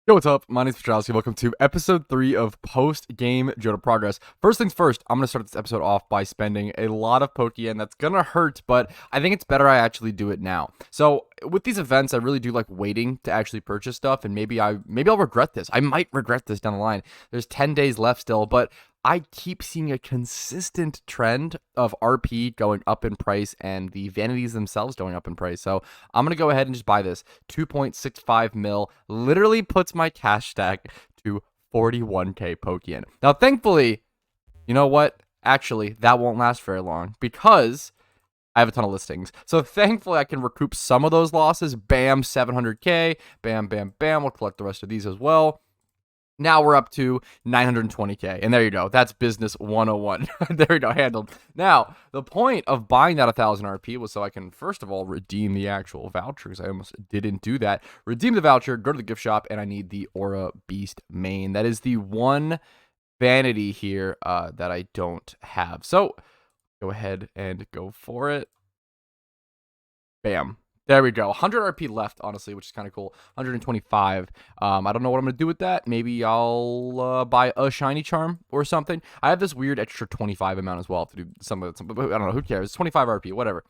Yo, what's up? My name's Patrouski. Welcome to episode 3 of post-game Johto progress. First things first, I'm going to start this episode off by spending a lot of Pokeyen. That's going to hurt, but I think it's better I actually do it now. So, with these events, I really do like waiting to actually purchase stuff, and maybe I'll regret this. I might regret this down the line. There's 10 days left still, but I keep seeing a consistent trend of RP going up in price and the vanities themselves going up in price. So I'm going to go ahead and just buy this. 2.65 mil literally puts my cash stack to 41k Pokeyen. Now, thankfully, you know what? Actually, that won't last very long because I have a ton of listings. So thankfully, I can recoup some of those losses. Bam, 700k. Bam, bam, bam. We'll collect the rest of these as well. Now we're up to 920k, and there you go. That's business 101. There we go, handled. Now, the point of buying that 1000 RP was so I can, first of all, redeem the actual voucher, because I almost didn't do that. Redeem the voucher, go to the gift shop, and I need the Aura Beast main. That is the one vanity here that I don't have. So, go ahead and go for it. Bam. There we go. 100 RP left, honestly, which is kind of cool. 125. I don't know what I'm going to do with that. Maybe I'll buy a shiny charm or something. I have this weird extra 25 amount as well to do some of it. I don't know. Who cares? It's 25 RP, whatever.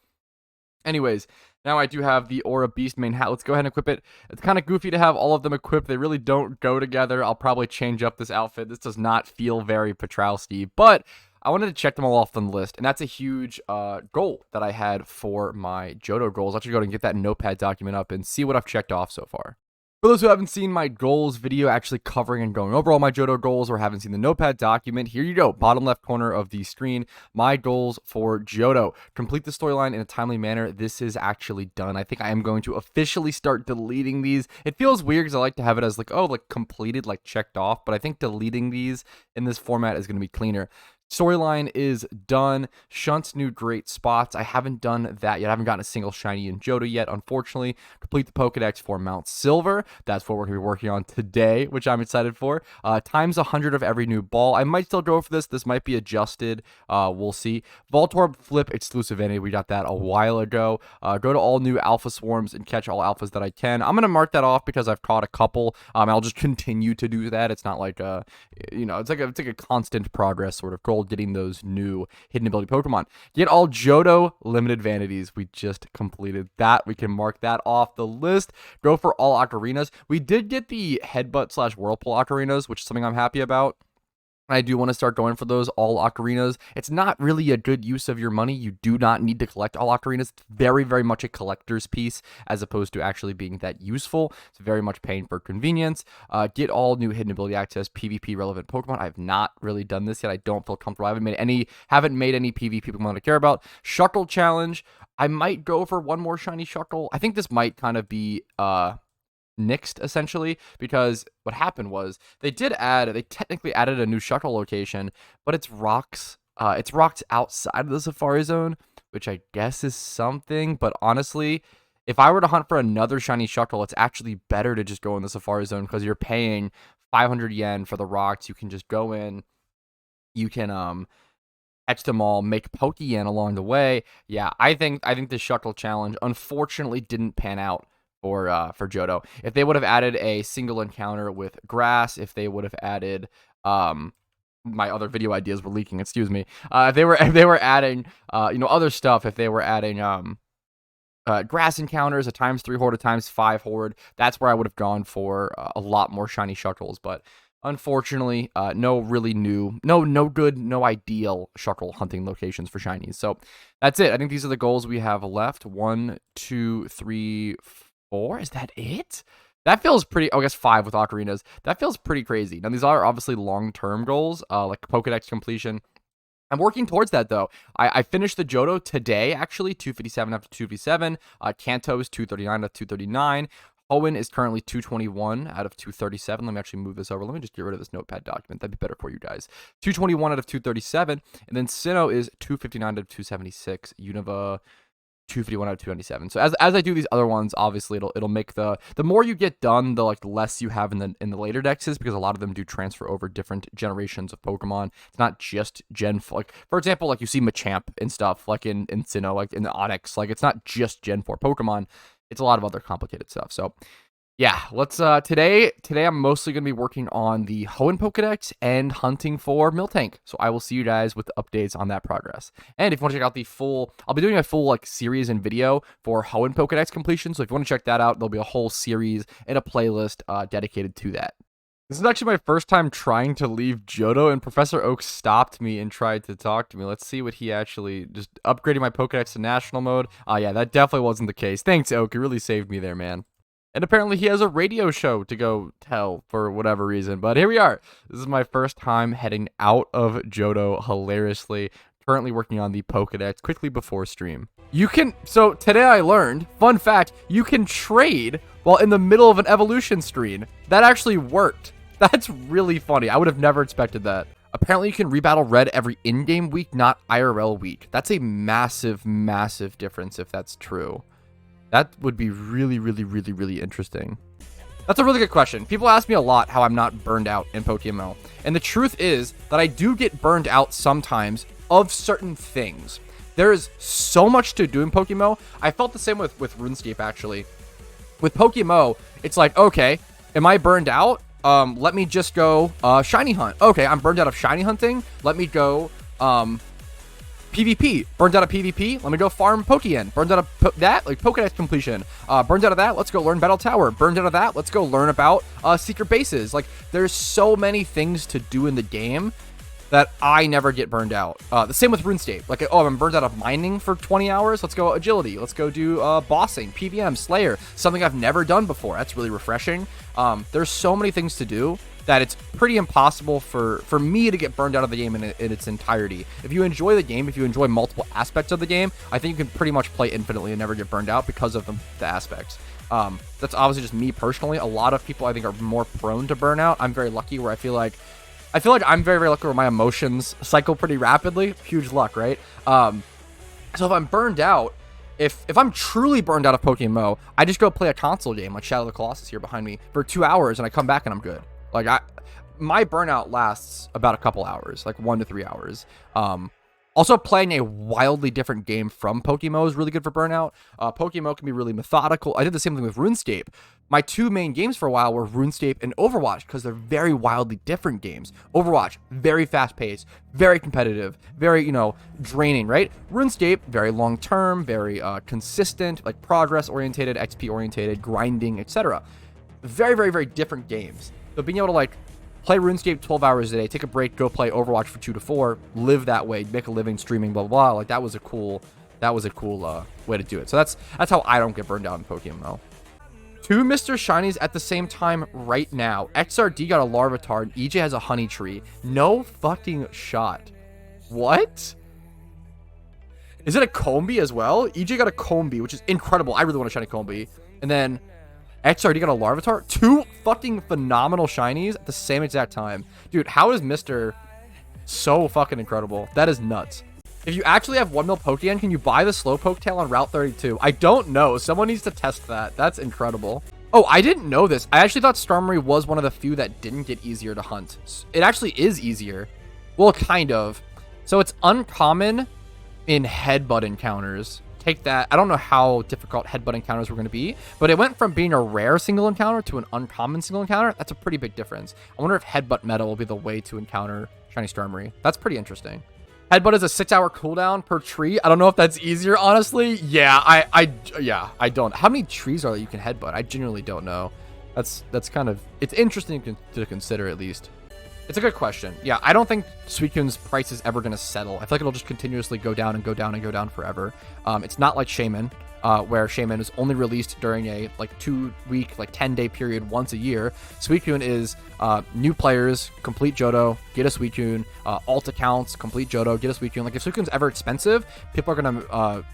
Anyways, now I do have the Aura Beast main hat. Let's go ahead and equip it. It's kind of goofy to have all of them equipped. They really don't go together. I'll probably change up this outfit. This does not feel very Patrouski, but I wanted to check them all off on the list, and that's a huge goal that I had for my Johto goals. I'll actually go and get that notepad document up and see what I've checked off so far. For those who haven't seen my goals video actually covering and going over all my Johto goals or haven't seen the notepad document, here you go, bottom left corner of the screen, my goals for Johto. Complete the storyline in a timely manner. This is actually done. I think I am going to officially start deleting these. It feels weird because I like to have it as like, oh, like completed, like checked off, but I think deleting these in this format is going to be cleaner. Storyline is done. Shunt's new great spots. I haven't done that yet. I haven't gotten a single shiny in Johto yet, unfortunately. Complete the Pokedex for Mount Silver. That's what we're going to be working on today, which I'm excited for. Times 100 of every new ball. I might still go for this. This might be adjusted. We'll see. Voltorb Flip exclusive entity. We got that a while ago. Go to all new Alpha Swarms and catch all Alphas that I can. I'm going to mark that off because I've caught a couple. I'll just continue to do that. It's not like, it's like a constant progress sort of goal. Getting those new hidden ability Pokemon. Get all Johto limited vanities. We just completed that. We can mark that off the list. Go for all ocarinas. We did get the headbutt / whirlpool ocarinas, which is something I'm happy about. I do want to start going for those all ocarinas. It's not really a good use of your money. You do not need to collect all ocarinas. It's very, very much a collector's piece as opposed to actually being that useful. It's very much paying for convenience. Get all new hidden ability access, PvP relevant Pokemon. I have not really done this yet. I don't feel comfortable. I haven't made any PvP Pokemon I care about. Shuckle challenge. I might go for one more shiny Shuckle. I think this might kind of be nixed essentially, because what happened was they technically added a new Shuckle location, but it's rocks outside of the Safari Zone, which I guess is something. But honestly, if I were to hunt for another shiny Shuckle, it's actually better to just go in the Safari Zone because you're paying 500 yen for the rocks. You can just go in, you can catch them all, make Pokeyen along the way. Yeah, I think the Shuckle challenge unfortunately didn't pan out for Johto. If they would have added a single encounter with grass, if they would have added my other video ideas were leaking, excuse me. If they were adding other stuff, if they were adding grass encounters, a _3 horde, a ×5 horde, that's where I would have gone for a lot more shiny Shuckles. But unfortunately, no ideal Shuckle hunting locations for shinies. So that's it. I think these are the goals we have left. 1, 2, 3, 4. Is that it? That feels pretty. I guess 5 with ocarinas. That feels pretty crazy. Now these are obviously long-term goals, like Pokedex completion. I'm working towards that though. I finished the Johto today, actually, 257 after 257. Kanto is 239 out of 239. Hoenn is currently 221 out of 237. Let me actually move this over. Let me just get rid of this notepad document. That'd be better for you guys. 221 out of 237. And then Sinnoh is 259 out of 276. Unova 251 out of 297. So as I do these other ones, obviously it'll make the more you get done, the less you have in the later dexes, because a lot of them do transfer over different generations of Pokemon. It's not just for example, like you see Machamp and stuff like in Sinnoh, like in the Onix, like it's not just Gen 4 Pokemon. It's a lot of other complicated stuff. So Yeah, let's today I'm mostly going to be working on the Hoenn Pokedex and hunting for Miltank. So I will see you guys with updates on that progress. And if you want to check out the full, I'll be doing a full like series and video for Hoenn Pokedex completion. So if you want to check that out, there'll be a whole series and a playlist dedicated to that. This is actually my first time trying to leave Johto, and Professor Oak stopped me and tried to talk to me. Let's see what he actually, just upgrading my Pokedex to national mode. Yeah, that definitely wasn't the case. Thanks, Oak. You really saved me there, man. And apparently he has a radio show to go tell for whatever reason. But here we are. This is my first time heading out of Johto, hilariously. Currently working on the Pokedex quickly before stream. So today I learned, fun fact, you can trade while in the middle of an evolution screen. That actually worked. That's really funny. I would have never expected that. Apparently you can rebattle red every in-game week, not IRL week. That's a massive, massive difference if that's true. That would be really, really, really, really interesting. That's a really good question. People ask me a lot how I'm not burned out in PokeMMO. And the truth is that I do get burned out sometimes of certain things. There is so much to do in PokeMMO. I felt the same with RuneScape, actually. With PokeMMO, it's like, okay, am I burned out? Let me just go shiny hunt. Okay, I'm burned out of shiny hunting. Let me go PvP. Burned out of PvP. Let me go farm Pokeyen. Burned out of that, like Pokedex completion. Burned out of that. Let's go learn Battle Tower. Burned out of that. Let's go learn about secret bases. Like, there's so many things to do in the game that I never get burned out. The same with RuneScape. Like, oh, I'm burned out of mining for 20 hours. Let's go agility. Let's go do bossing, PVM, Slayer. Something I've never done before. That's really refreshing. There's so many things to do that it's pretty impossible for me to get burned out of the game in its entirety. If you enjoy the game, if you enjoy multiple aspects of the game, I think you can pretty much play infinitely and never get burned out because of the aspects. That's obviously just me personally. A lot of people I think are more prone to burnout. I'm very lucky where I feel like I'm very, very lucky where my emotions cycle pretty rapidly. Huge luck, right? So if I'm burned out, if I'm truly burned out of PokeMMO, I just go play a console game like Shadow of the Colossus here behind me for 2 hours, and I come back and I'm good. Like, my burnout lasts about a couple hours, like 1 to 3 hours. Also, playing a wildly different game from PokeMMO is really good for burnout. PokeMMO can be really methodical. I did the same thing with RuneScape. My 2 main games for a while were RuneScape and Overwatch because they're very wildly different games. Overwatch, very fast-paced, very competitive, very, draining, right? RuneScape, very long-term, very consistent, like progress-orientated, XP-orientated, grinding, etc. Very, very, very different games. So being able to, like, play RuneScape 12 hours a day, take a break, go play Overwatch for 2 to 4, live that way, make a living streaming, blah, blah, blah. Like, that was a cool way to do it. So that's how I don't get burned out in PokeMMO. 2 Mr. Shinies at the same time right now. XRD got a Larvitar, and EJ has a Honey Tree. No fucking shot. What? Is it a Combi as well? EJ got a Combi, which is incredible. I really want a shiny Combi. And then XRD got a Larvitar. 2 fucking phenomenal shinies at the same exact time. Dude, how is Mr. so fucking incredible? That is nuts. If you actually have 1 mil Pokeyen, can you buy the Slowpoke tail on Route 32? I don't know. Someone needs to test that. That's incredible. Oh, I didn't know this. I actually thought Starmie was one of the few that didn't get easier to hunt. It actually is easier. Well, kind of. So it's uncommon in headbutt encounters. Take that. I don't know how difficult headbutt encounters were going to be, but it went from being a rare single encounter to an uncommon single encounter. That's a pretty big difference. I wonder if headbutt meta will be the way to encounter shiny Starmie. That's pretty interesting. Headbutt is a 6-hour cooldown per tree. I don't know if that's easier, honestly. Yeah, I don't. How many trees are there you can headbutt? I genuinely don't know. That's kind of, it's interesting to consider at least. It's a good question. Yeah, I don't think Suicune's price is ever going to settle. I feel like it'll just continuously go down and go down and go down forever. It's not like Shaman, where Shaman is only released during a 2-week, 10-day period once a year. Suicune is new players, complete Johto, get a Suicune, alt accounts, complete Johto, get a Suicune. Like, if Suicune's ever expensive, people are going to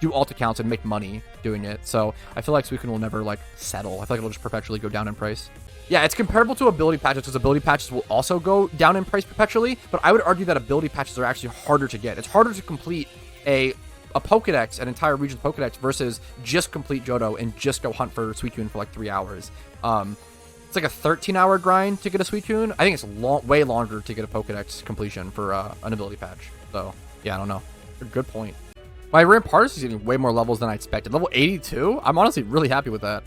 do alt accounts and make money doing it. So I feel like Suicune will never settle. I feel like it'll just perpetually go down in price. Yeah, it's comparable to ability patches, because ability patches will also go down in price perpetually, but I would argue that ability patches are actually harder to get. It's harder to complete a Pokedex, an entire region's Pokedex, versus just complete Johto and just go hunt for Suicune for 3 hours. It's like a 13-hour grind to get a Suicune. I think it's way longer to get a Pokedex completion for an ability patch. So, yeah, I don't know. A good point. My rare Patrouski is getting way more levels than I expected. Level 82? I'm honestly really happy with that.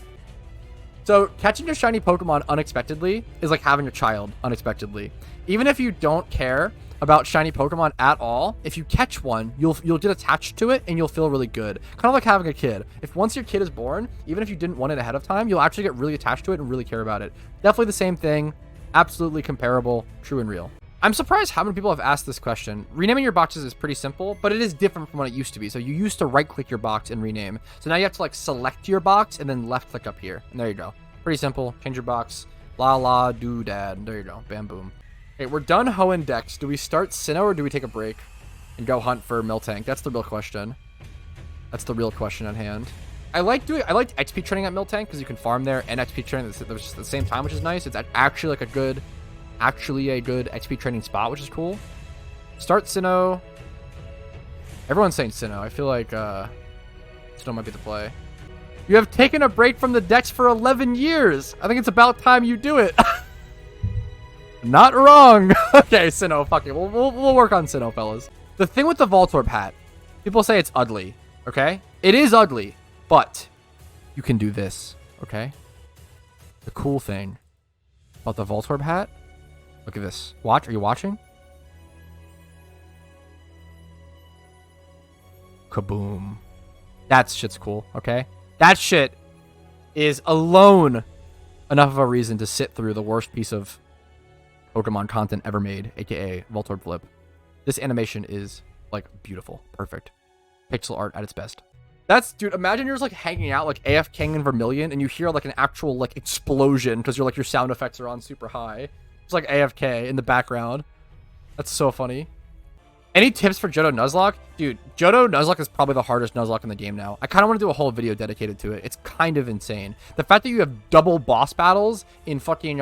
So catching a shiny Pokemon unexpectedly is like having a child unexpectedly. Even if you don't care about shiny Pokemon at all, if you catch one, you'll get attached to it and you'll feel really good. Kind of like having a kid. If once your kid is born, even if you didn't want it ahead of time, you'll actually get really attached to it and really care about it. Definitely the same thing. Absolutely comparable. True and real. I'm surprised how many people have asked this question. Renaming your boxes is pretty simple, but it is different from what it used to be. So you used to right click your box and rename. So now you have to like select your box and then left click up here. And there you go. Pretty simple. Change your box. La la do dad. There you go. Bam boom. Okay, we're done hoeing decks. Do we start Sinnoh or do we take a break and go hunt for Miltank? That's the real question. That's the real question at hand. I like XP training at Miltank because you can farm there and XP training at the same time, which is nice. It's actually like a good XP training spot, which is cool. Start Sinnoh. Everyone's saying Sinnoh. I feel like Sinnoh might be the play. You have taken a break from the decks for 11 years. I think it's about time you do it. Not wrong. Okay, Sinnoh. Fuck it. We'll work on Sinnoh, fellas. The thing with the Voltorb hat, people say it's ugly. Okay, it is ugly, but you can do this. Okay. The cool thing about the Voltorb hat. Look at this. Watch. Are you watching? Kaboom. That shit's cool. Okay. That shit is alone enough of a reason to sit through the worst piece of Pokemon content ever made, aka Voltorb Flip. This animation is like beautiful, perfect, pixel art at its best. That's, dude, imagine you're just like hanging out like AFKing in Vermilion and you hear like an actual like explosion because your sound effects are on super high. It's like AFK in the background. That's so funny. Any tips for Johto Nuzlocke? Dude, Johto Nuzlocke is probably the hardest Nuzlocke in the game now. I kind of want to do a whole video dedicated to it. It's kind of insane. The fact that you have double boss battles in fucking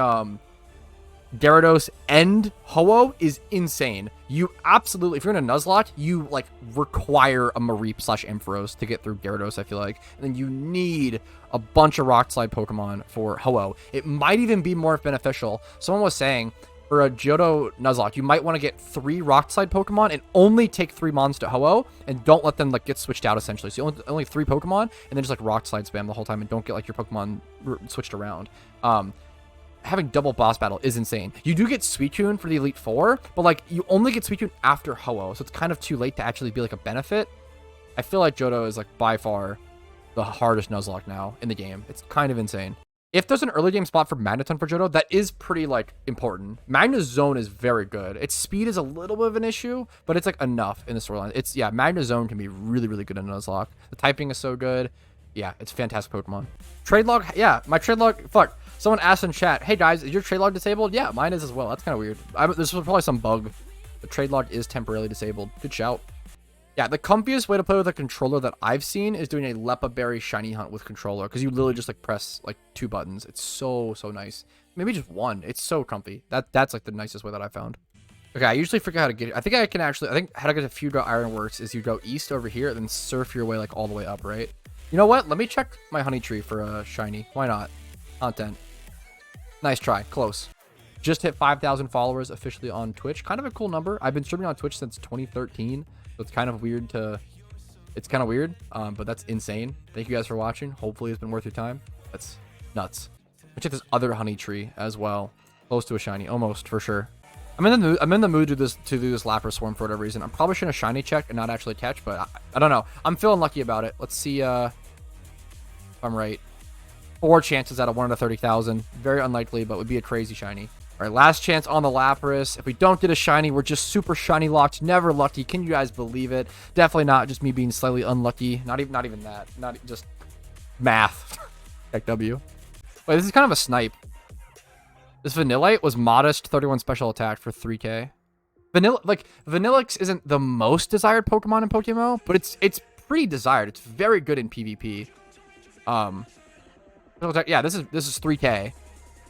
Gyarados and Ho-Oh is insane. You absolutely, if you're in a Nuzlocke, you like require a Mareep / Ampharos to get through Gyarados, I feel like. And then you need a bunch of Rock Slide Pokemon for Ho-Oh. It might even be more beneficial. Someone was saying for a Johto Nuzlocke, you might want to get 3 Rock Slide Pokemon and only take 3 Mons to Ho-Oh and don't let them like get switched out essentially. So you only 3 Pokemon and then just like Rock Slide spam the whole time and don't get like your Pokemon switched around. Having double boss battle is insane. You do get Suicune for the Elite Four, but like you only get Suicune after Ho-Oh, so it's kind of too late to actually be like a benefit. I feel like Johto is like by far the hardest Nuzlocke now in the game. It's kind of insane. If there's an early game spot for Magneton for Johto, that is pretty like important. Magna's Zone is very good. Its speed is a little bit of an issue, but it's like enough in the storyline. It's, yeah, Magna's Zone can be really, really good in Nuzlocke. The typing is so good. Yeah, it's fantastic Pokemon. Trade log, yeah, my trade log, fuck. Someone asked in chat, hey guys, is your trade log disabled? Yeah, mine is as well. That's kind of weird. There's probably some bug. The trade log is temporarily disabled. Good shout. Yeah, the comfiest way to play with a controller that I've seen is doing a Lepa Berry shiny hunt with controller, because you literally just like press like 2 buttons. It's so nice. Maybe just 1. It's so comfy. That's like the nicest way that I found. Okay, I usually forget how to get it. I think how to get to Fuga Ironworks is you go east over here and then surf your way like all the way up, right? You know what? Let me check my honey tree for a shiny. Why not? Content. Nice try. Close. Just hit 5,000 followers officially on Twitch. Kind of a cool number. I've been streaming on Twitch since 2013. So it's kind of weird but that's insane. Thank you guys for watching. Hopefully it's been worth your time. That's nuts. Let's check this other honey tree as well. Close to a shiny. Almost, for sure. I'm in the mood to do this Lapras Swarm for whatever reason. I'm probably shouldn't shiny check and not actually catch, but I don't know. I'm feeling lucky about it. Let's see if I'm right. 4 chances out of 1 to 30,000. Very unlikely, but would be a crazy shiny. All right, last chance on the Lapras. If we don't get a shiny, we're just super shiny locked. Never lucky. Can you guys believe it? Definitely not just me being slightly unlucky. Not even that. Not just math. Heck W. Wait, this is kind of a snipe. This Vanillite was modest 31 special attack for 3k. Vanillix isn't the most desired Pokemon in PokeMMO, but it's pretty desired. It's very good in PvP. Yeah, this is 3k.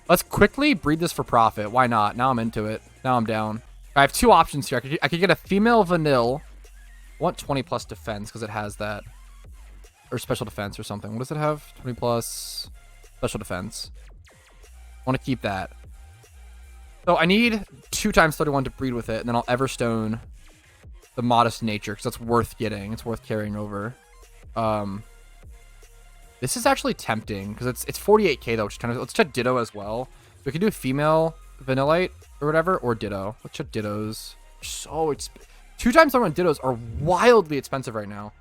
Let's quickly breed this for profit. Why not? Now I'm into it. Now I'm down. I have 2 options here. I could get a female Vanille. I want 20 plus defense because it has that. Or special defense or something. What does it have? 20 plus special defense. I want to keep that. So I need 2 times 31 to breed with it. And then I'll Everstone the modest nature because that's worth getting. It's worth carrying over. This is actually tempting because it's 48k though, which is kind of, let's check Ditto as well. We could do female Vanillite or whatever, or Ditto. Let's check Dittos. So it's 2 times the amount of Dittos are wildly expensive right now.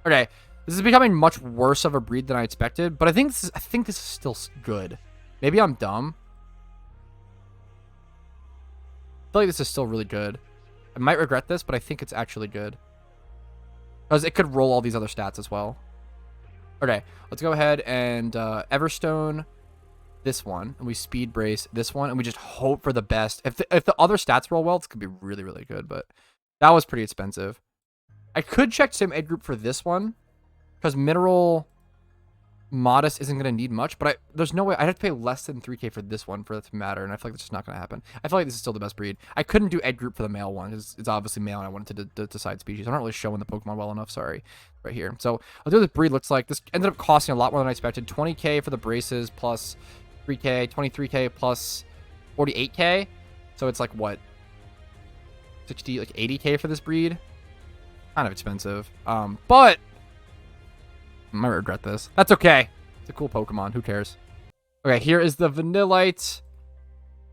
Okay, this is becoming much worse of a breed than I expected, but I think this is still good. Maybe I'm dumb. I feel like this is still really good. I might regret this, but I think it's actually good. Because it could roll all these other stats as well. Okay, let's go ahead and Everstone this one, and we speed brace this one, and we just hope for the best. If the other stats roll well, this could be really, really good, but that was pretty expensive. I could check Sim Ed Group for this one, because Mineral Modest isn't going to need much, but there's no way I'd have to pay less than 3k for this one for that to matter, and I feel like that's just not going to happen. I feel like this is still the best breed. I couldn't do Ed Group for the male one because it's obviously male, and I wanted to decide species. I'm not really showing the Pokemon well enough. Sorry, right here. So I'll do what this breed looks like. This ended up costing a lot more than I expected. 20k for the braces plus 3k, 23k plus 48k. So it's like what, 60, like 80k for this breed. Kind of expensive. But I might regret this. That's okay. It's a cool Pokemon. Who cares? Okay, here is the Vanillite.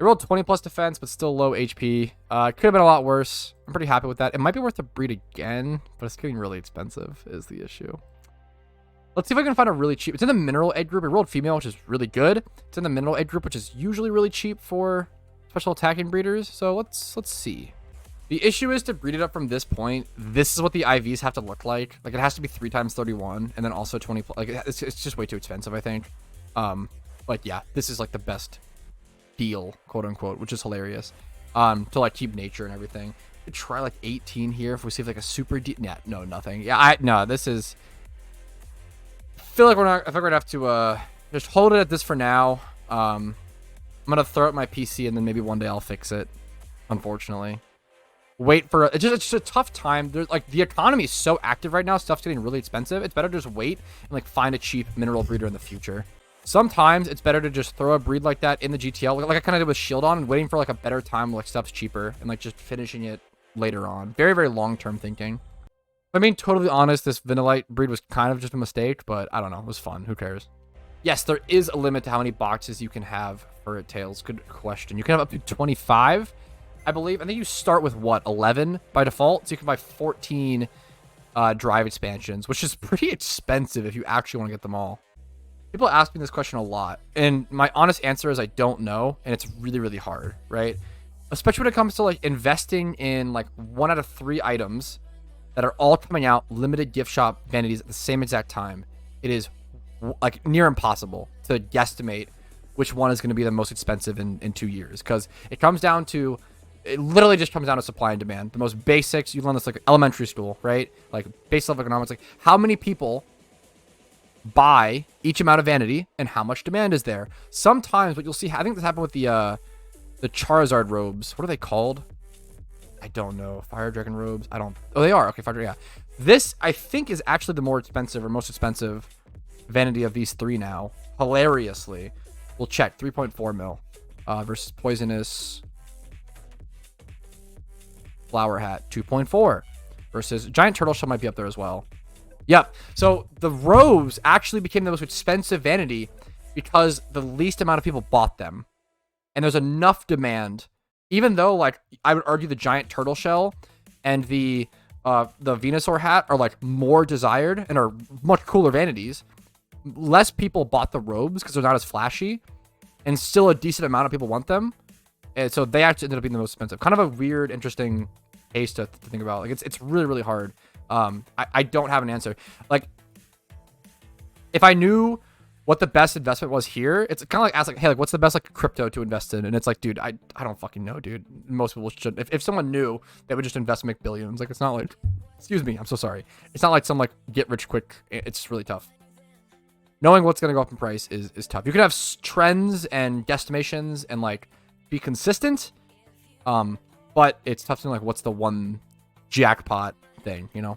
It rolled 20 plus defense, but still low HP. Could have been a lot worse. I'm pretty happy with that. It might be worth to breed again, but it's getting really expensive is the issue. Let's see if I can find a really cheap. It's in the Mineral Ed Group. It rolled female, which is really good. It's in the Mineral Ed Group, which is usually really cheap for special attacking breeders. So let's see. The issue is to breed it up from this point. This is what the IVs have to look like. Like, it has to be 3 times 31, and then also 20. Like, it's just way too expensive, I think. But yeah, this is like the best deal, quote unquote, which is hilarious. To like keep nature and everything. Try like 18 here if we see like a super deep. Yeah, no, nothing. Yeah, no, this is. I feel like I think we're gonna have to just hold it at this for now. I'm gonna throw out my PC and then maybe one day I'll fix it. Unfortunately. Wait for it's just a tough time. There's like the economy is so active right now, stuff's getting really expensive. It's better to just wait and like find a cheap mineral breeder in the future. Sometimes it's better to just throw a breed like that in the GTL, like I kind of did with Shieldon, and waiting for like a better time, like stuff's cheaper, and like just finishing it later on. Very, very long-term thinking. I mean, totally honest, this Vanillite breed was kind of just a mistake, but I don't know, it was fun. Who cares? Yes, there is a limit to how many boxes you can have for Tails. Good question. You can have up to 25. I believe. I think you start with, what, 11 by default? So you can buy 14 drive expansions, which is pretty expensive if you actually want to get them all. People ask me this question a lot, and my honest answer is I don't know, and it's really, really hard, right? Especially when it comes to, like, investing in, like, 1 out of 3 items that are all coming out limited gift shop vanities at the same exact time. It is, like, near impossible to guesstimate which one is going to be the most expensive in 2 years, because it comes down to... It literally just comes down to supply and demand. The most basics, you learn this like elementary school, right? Like base level economics, like how many people buy each amount of vanity and how much demand is there. Sometimes what you'll see, I think this happened with the Charizard robes. What are they called? I don't know. Fire Dragon robes. I don't. Oh, they are. Okay, Fire Dragon. Yeah. This I think is actually the more expensive or most expensive vanity of these 3 now. Hilariously, we'll check 3.4 mil versus Poisonous. Flower Hat 2.4 versus Giant Turtle Shell might be up there as well. Yep. So the robes actually became the most expensive vanity because the least amount of people bought them, and there's enough demand. Even though, like, I would argue the Giant Turtle Shell and the Venusaur hat are like more desired and are much cooler vanities. Less people bought the robes because they're not as flashy, and still a decent amount of people want them. And so they actually ended up being the most expensive. Kind of a weird, interesting case to think about. Like it's really, really hard. I don't have an answer. Like, if I knew what the best investment was here, it's kind of like ask like, hey, like what's the best like crypto to invest in? And it's like, dude, I don't fucking know, dude. Most people should. If someone knew, they would just invest and make billions. Like it's not like, excuse me, I'm so sorry. It's not like some like get rich quick. It's really tough. Knowing what's gonna go up in price is tough. You can have trends and guesstimations and like be consistent, but it's tough to know, like, what's the one jackpot thing, you know?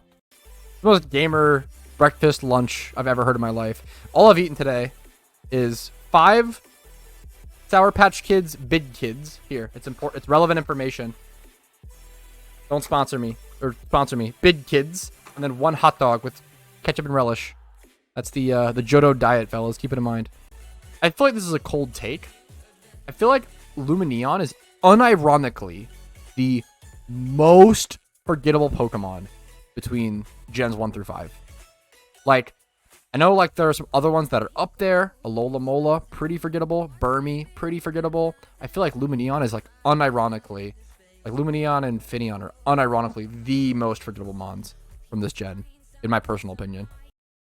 The most gamer breakfast lunch I've ever heard in my life. All I've eaten today is 5 Sour Patch Kids Big Kids. Here, it's important. It's relevant information. Don't sponsor me. Or sponsor me. Big Kids. And then 1 hot dog with ketchup and relish. That's the Johto diet, fellas. Keep it in mind. I feel like this is a cold take. I feel like Lumineon is unironically the most forgettable Pokemon between Gens 1 through 5. Like, I know like there are some other ones that are up there. Alola Mola, pretty forgettable. Burmy, pretty forgettable. I feel like Lumineon is like unironically, like Lumineon and Finneon are unironically the most forgettable mons from this gen, in my personal opinion.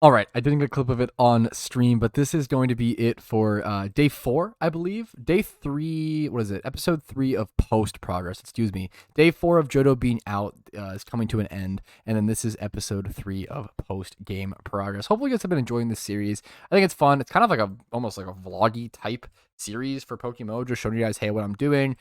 All right, I didn't get a clip of it on stream, but this is going to be it for day 4, I believe. Day 3, what is it? Episode 3 of Post Progress, excuse me. Day 4 of Johto being out is coming to an end, and then this is episode 3 of Post Game Progress. Hopefully you guys have been enjoying this series. I think it's fun. It's kind of like almost like a vloggy type series for PokeMMO, just showing you guys, hey, what I'm doing,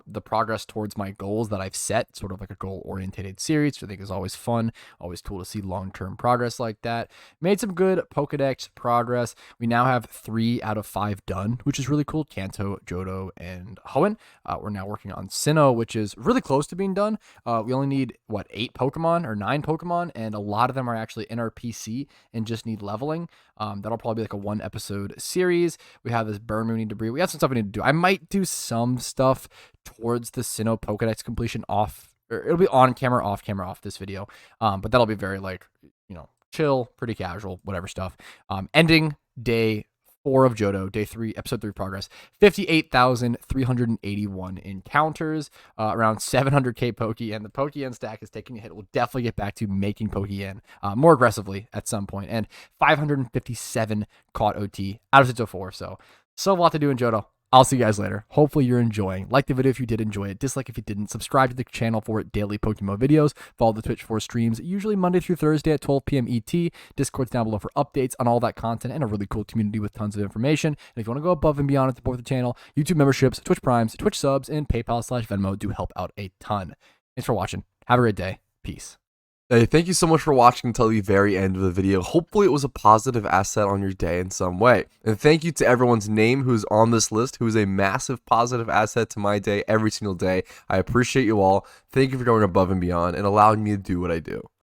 the progress towards my goals that I've set, sort of like a goal-oriented series, which I think is always fun, always cool to see long-term progress like that. Made some good Pokedex progress. We now have 3 out of 5 done, which is really cool. Kanto, Johto, and Hoenn. We're now working on Sinnoh, which is really close to being done. We only need, 8 Pokemon or 9 Pokemon, and a lot of them are actually in our PC and just need leveling. That'll probably be like a 1-episode series. We have this burn we need to breed. We have some stuff we need to do. I might do some stuff towards the Sinnoh Pokedex completion off, or it'll be on camera, off camera, off this video. But that'll be very like, chill, pretty casual, whatever stuff. Ending day 4 of Johto, day 3, episode 3 progress. 58,381 encounters, around 700k Pokeyen. The Pokeyen stack is taking a hit. We'll definitely get back to making Pokeyen more aggressively at some point. And 557 caught OT out of 604. So a lot to do in Johto. I'll see you guys later. Hopefully you're enjoying. Like the video if you did enjoy it. Dislike if you didn't. Subscribe to the channel for daily PokeMMO videos. Follow the Twitch for streams, usually Monday through Thursday at 12 p.m. ET. Discord's down below for updates on all that content and a really cool community with tons of information. And if you want to go above and beyond to support the channel, YouTube memberships, Twitch Primes, Twitch subs, and PayPal/Venmo do help out a ton. Thanks for watching. Have a great day. Peace. Hey, thank you so much for watching until the very end of the video. Hopefully it was a positive asset on your day in some way. And thank you to everyone's name who's on this list, who is a massive positive asset to my day every single day. I appreciate you all. Thank you for going above and beyond and allowing me to do what I do.